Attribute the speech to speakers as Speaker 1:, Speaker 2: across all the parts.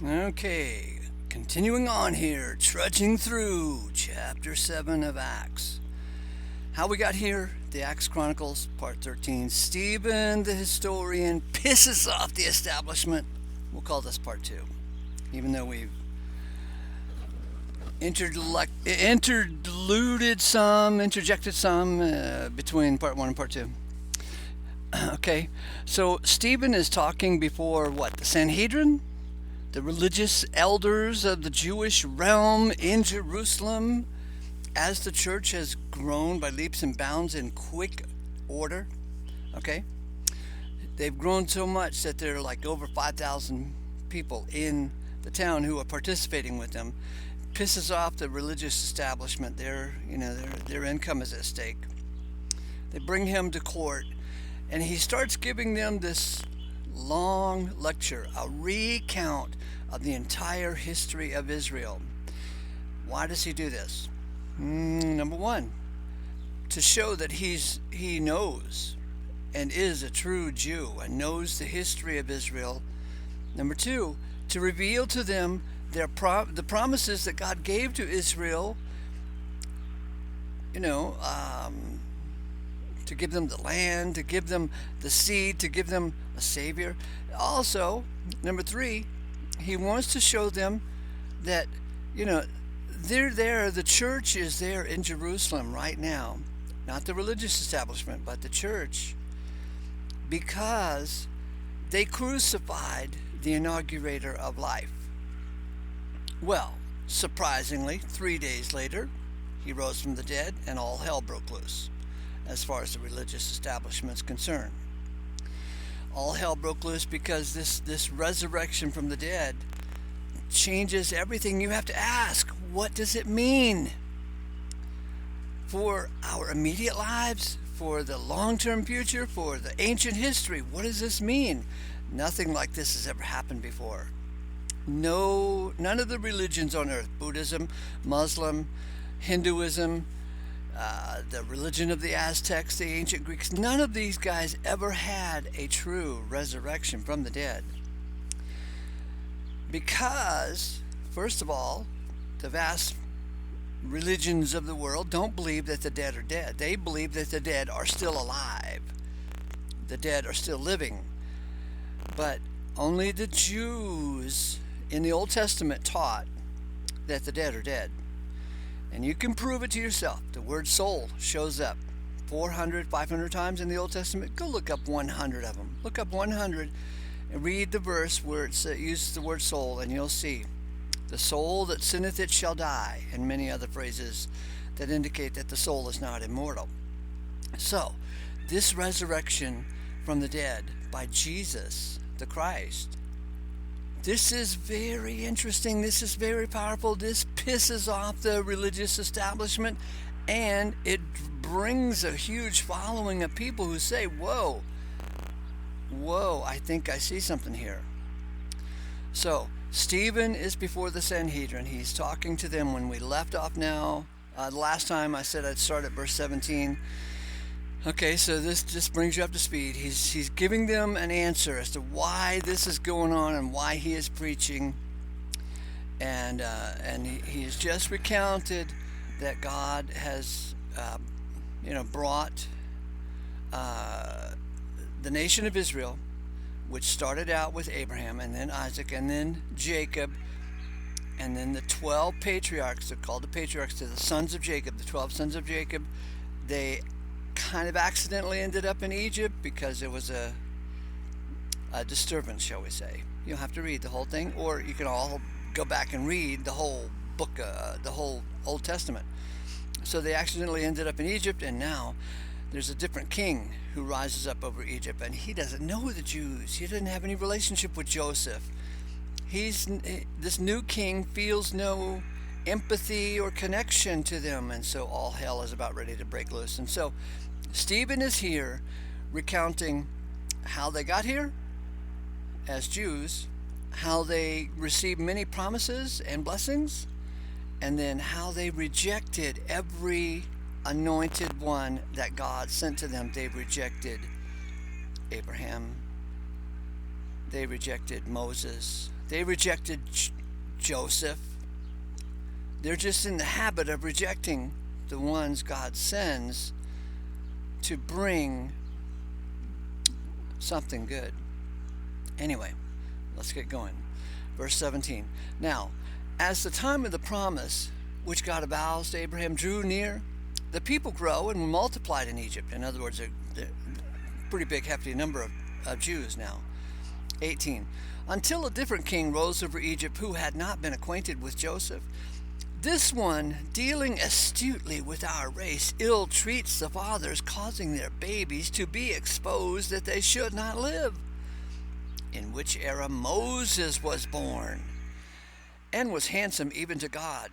Speaker 1: Okay, continuing on here, trudging through chapter 7 of Acts. How we got here, the Acts Chronicles, part 13. Stephen the historian pisses off the establishment. We'll call this part 2, even though we've interjected some between part 1 and part 2. Okay, so Stephen is talking before what? The Sanhedrin? The religious elders of the Jewish realm in Jerusalem, as the church has grown by leaps and bounds in quick order. Okay? They've grown so much that there are like over 5,000 people in the town who are participating with them. Pisses off the religious establishment. Their income is at stake. They bring him to court, and he starts giving them this long lecture, a recount of the entire history of Israel. Why does he do this? Number one, to show that he knows and is a true Jew and knows the history of Israel. Number two, to reveal to them the promises that God gave to Israel, to give them the land, to give them the seed, to give them a savior. Also, number three, he wants to show them that, they're there, the church is there in Jerusalem right now. Not the religious establishment, but the church. Because they crucified the inaugurator of life. Well, surprisingly, 3 days later, he rose from the dead and all hell broke loose, as far as the religious establishment's concerned. All hell broke loose because this resurrection from the dead changes everything. You have to ask, what does it mean for our immediate lives, for the long-term future, for the ancient history? What does this mean? Nothing like this has ever happened before. No, none of the religions on earth, Buddhism, Muslim, Hinduism, the religion of the Aztecs, the ancient Greeks, none of these guys ever had a true resurrection from the dead. Because, first of all, the vast religions of the world don't believe that the dead are dead. They believe that the dead are still alive. The dead are still living. But only the Jews in the Old Testament taught that the dead are dead. And you can prove it to yourself. The word soul shows up 400, 500 times in the Old Testament. Go look up 100 of them. Look up 100 and read the verse where it uses the word soul, and you'll see. The soul that sinneth it shall die, and many other phrases that indicate that the soul is not immortal. So, this resurrection from the dead by Jesus, the Christ, this is very interesting. This is very powerful. This pisses off the religious establishment, and it brings a huge following of people who say, whoa, I think I see something here. So, Stephen is before the Sanhedrin. He's talking to them. When we left off now, the last time I said I'd start at verse 17. Okay, so this just brings you up to speed. He's giving them an answer as to why this is going on and why he is preaching. And he has just recounted that God has, brought the nation of Israel, which started out with Abraham and then Isaac and then Jacob, and then the 12 patriarchs. They're called the patriarchs. To the sons of Jacob, the 12 sons of Jacob. They kind of accidentally ended up in Egypt because there was a disturbance, shall we say. You don't have to read the whole thing, or you can all go back and read the whole book, the whole Old Testament. So they accidentally ended up in Egypt, and now there's a different king who rises up over Egypt, and he doesn't know the Jews. He doesn't have any relationship with Joseph. This new king feels no empathy or connection to them, and so all hell is about ready to break loose. And so Stephen is here recounting how they got here as Jews, how they received many promises and blessings, and then how they rejected every anointed one that God sent to them. They rejected Abraham, They rejected Moses. They rejected Joseph. They're just in the habit of rejecting the ones God sends to bring something good. Anyway, let's get going. Verse 17. Now, as the time of the promise, which God avows to Abraham, drew near, the people grow and were multiplied in Egypt. In other words, a pretty big, hefty number of Jews now. 18. Until a different king rose over Egypt who had not been acquainted with Joseph. This one, dealing astutely with our race, ill treats the fathers, causing their babies to be exposed that they should not live. In which era Moses was born, and was handsome even to God,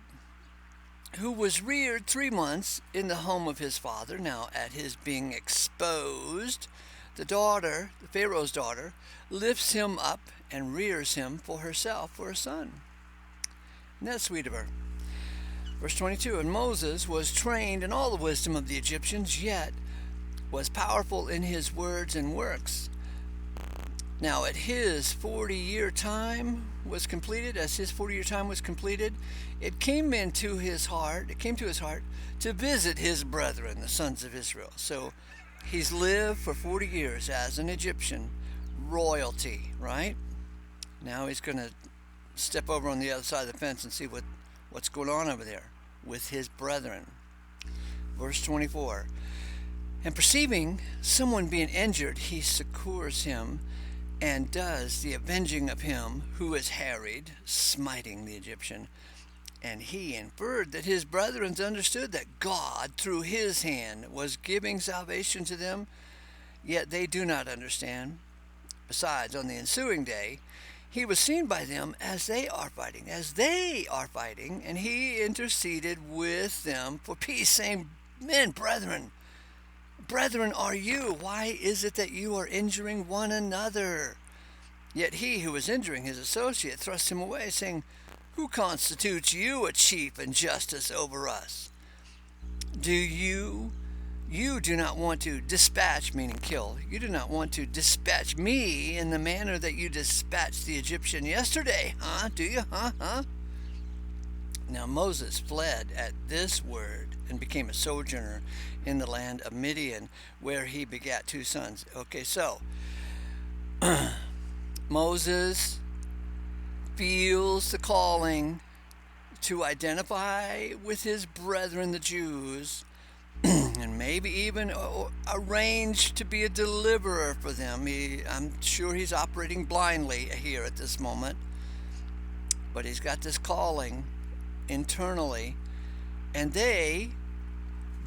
Speaker 1: who was reared 3 months in the home of his father. Now at his being exposed, the daughter, the Pharaoh's daughter, lifts him up and rears him for herself for a son. Isn't that sweet of her? Verse 22, and Moses was trained in all the wisdom of the Egyptians, yet was powerful in his words and works. Now at his 40-year time was completed, it came to his heart to visit his brethren, the sons of Israel. So he's lived for 40 years as an Egyptian royalty, right? Now he's going to step over on the other side of the fence and see what's going on over there with his brethren. Verse 24, and perceiving someone being injured, he succors him and does the avenging of him who is harried, smiting the Egyptian. And he inferred that his brethren understood that God through his hand was giving salvation to them, yet they do not understand. Besides, on the ensuing day, he was seen by them as they are fighting, and he interceded with them for peace, saying, men, brethren are you? Why is it that you are injuring one another? Yet he who was injuring his associate thrust him away, saying, who constitutes you a chief in justice over us? You do not want to dispatch, meaning kill. You do not want to dispatch me in the manner that you dispatched the Egyptian yesterday, huh? Do you, huh? Now Moses fled at this word and became a sojourner in the land of Midian, where he begat 2 sons. Okay, so Moses feels the calling to identify with his brethren, the Jews, and maybe even arrange to be a deliverer for them. I'm sure he's operating blindly here at this moment, but he's got this calling internally, and they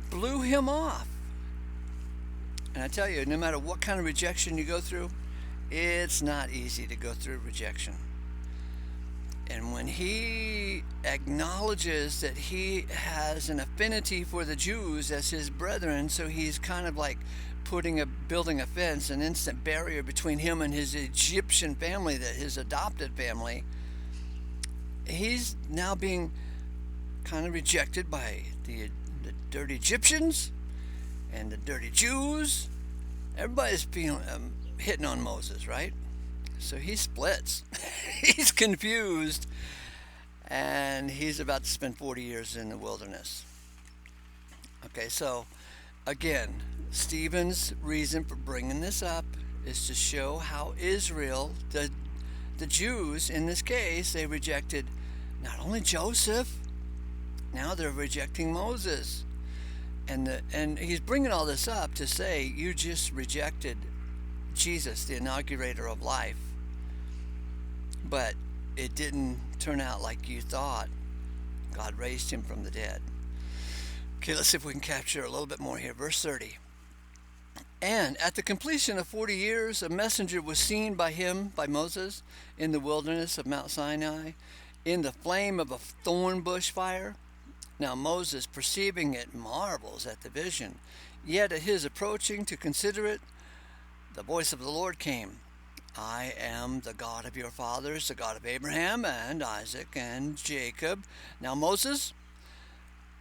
Speaker 1: blew him off. And I tell you, no matter what kind of rejection you go through, it's not easy to go through rejection. And when he acknowledges that he has an affinity for the Jews as his brethren, so he's kind of like building a fence, an instant barrier between him and his Egyptian family, that his adopted family, he's now being kind of rejected by the dirty Egyptians and the dirty Jews. Everybody's hitting on Moses, right? So he splits. He's confused, and he's about to spend 40 years in the wilderness. Okay, so again, Stephen's reason for bringing this up is to show how Israel, the Jews in this case, they rejected not only Joseph, now they're rejecting Moses. And he's bringing all this up to say, you just rejected Jesus, the inaugurator of life. But it didn't turn out like you thought. God raised him from the dead. Okay, let's see if we can capture a little bit more here. Verse 30. And at the completion of 40 years, a messenger was seen by Moses, in the wilderness of Mount Sinai, in the flame of a thorn bush fire. Now Moses, perceiving it, marvels at the vision. Yet at his approaching to consider it, the voice of the Lord came. I am the God of your fathers, the God of Abraham and Isaac and Jacob. Now Moses,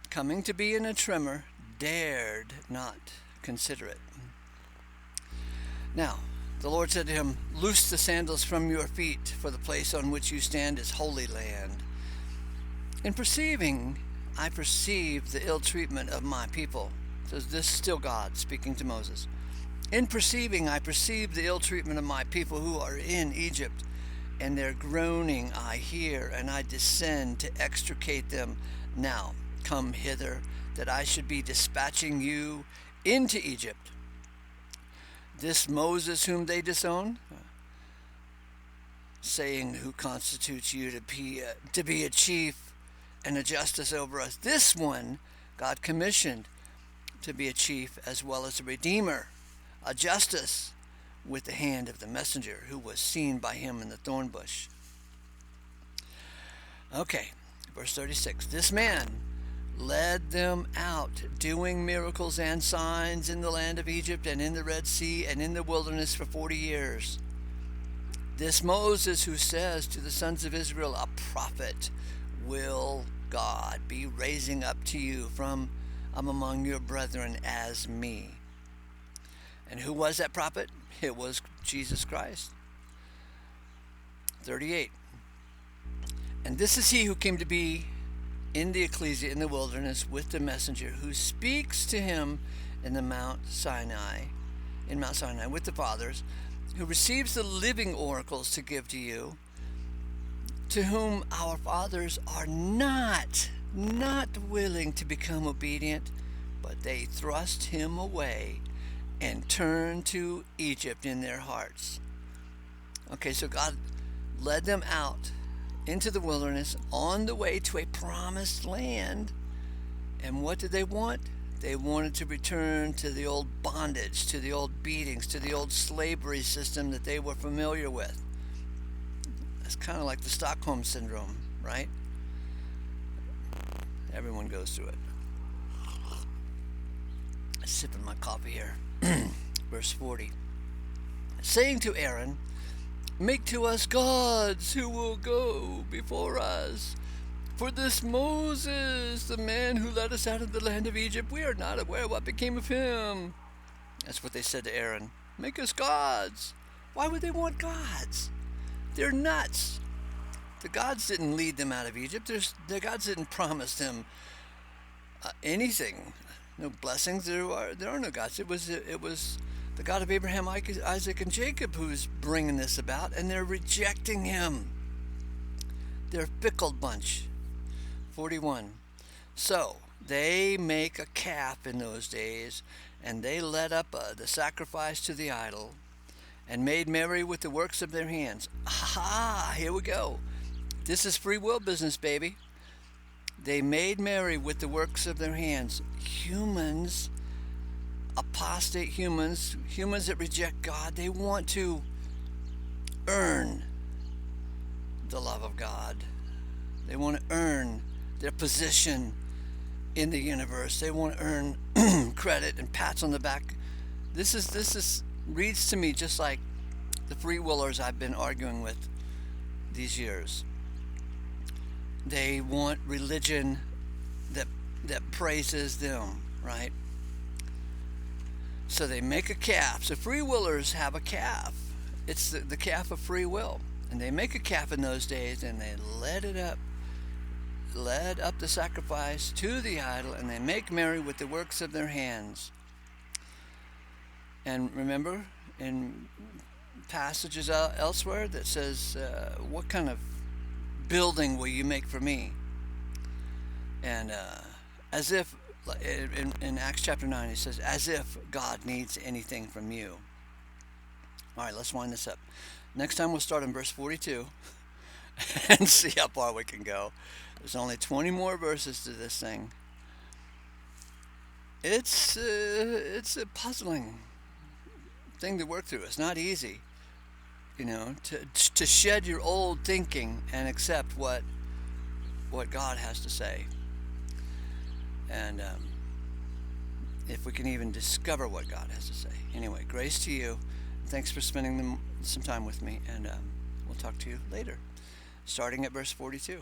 Speaker 1: coming to be in a tremor, dared not consider it. Now, The Lord said to him, "Loose the sandals from your feet, for the place on which you stand is holy land." In perceiving, I perceive the ill treatment of my people. So this is still God speaking to Moses. In perceiving, I perceive the ill treatment of my people who are in Egypt, and their groaning I hear, and I descend to extricate them. Now come hither, that I should be dispatching you into Egypt. This Moses whom they disown, saying, who constitutes you to be a chief and a justice over us, this one God commissioned to be a chief as well as a redeemer, a justice, with the hand of the messenger who was seen by him in the thorn bush. Okay, verse 36. This man led them out, doing miracles and signs in the land of Egypt and in the Red Sea and in the wilderness for 40 years. This Moses who says to the sons of Israel, a prophet will God be raising up to you from among your brethren as me. And who was that prophet? It was Jesus Christ. 38. And this is he who came to be in the ecclesia in the wilderness with the messenger who speaks to him in Mount Sinai with the fathers, who receives the living oracles to give to you, to whom our fathers are not willing to become obedient, but they thrust him away and turned to Egypt in their hearts. Okay, so God led them out into the wilderness on the way to a promised land. And what did they want? They wanted to return to the old bondage, to the old beatings, to the old slavery system that they were familiar with. It's kind of like the Stockholm Syndrome, right? Everyone goes through it. Sipping my coffee here. Verse 40. Saying to Aaron, make to us gods who will go before us. For this Moses, the man who led us out of the land of Egypt, we are not aware what became of him. That's what they said to Aaron. Make us gods. Why would they want gods? They're nuts. The gods didn't lead them out of Egypt. The gods didn't promise them anything. No blessings. There are no gods. It was the God of Abraham, Isaac, and Jacob who's bringing this about, and they're rejecting him. They're a fickle bunch. 41. So they make a calf in those days, and they led up the sacrifice to the idol, and made merry with the works of their hands. Aha! Here we go. This is free will business, baby. They made merry with the works of their hands. Humans, apostate humans that reject God, they want to earn the love of God. They want to earn their position in the universe. They want to earn credit and pats on the back. This reads to me just like the free willers I've been arguing with these years. They want religion that praises them, right? So they make a calf. So free willers have a calf. It's the calf of free will. And they make a calf in those days, and they led up the sacrifice to the idol, and they make merry with the works of their hands. And remember, in passages elsewhere that says, what kind of building will you make for me? And as if, in Acts chapter 9, it says, as if God needs anything from you. All right, let's wind this up. Next time we'll start in verse 42 and see how far we can go. There's only 20 more verses to this thing. It's a puzzling thing to work through. It's not easy, to shed your old thinking and accept what God has to say. And if we can even discover what God has to say. Anyway, grace to you. Thanks for spending some time with me, and we'll talk to you later, starting at verse 42.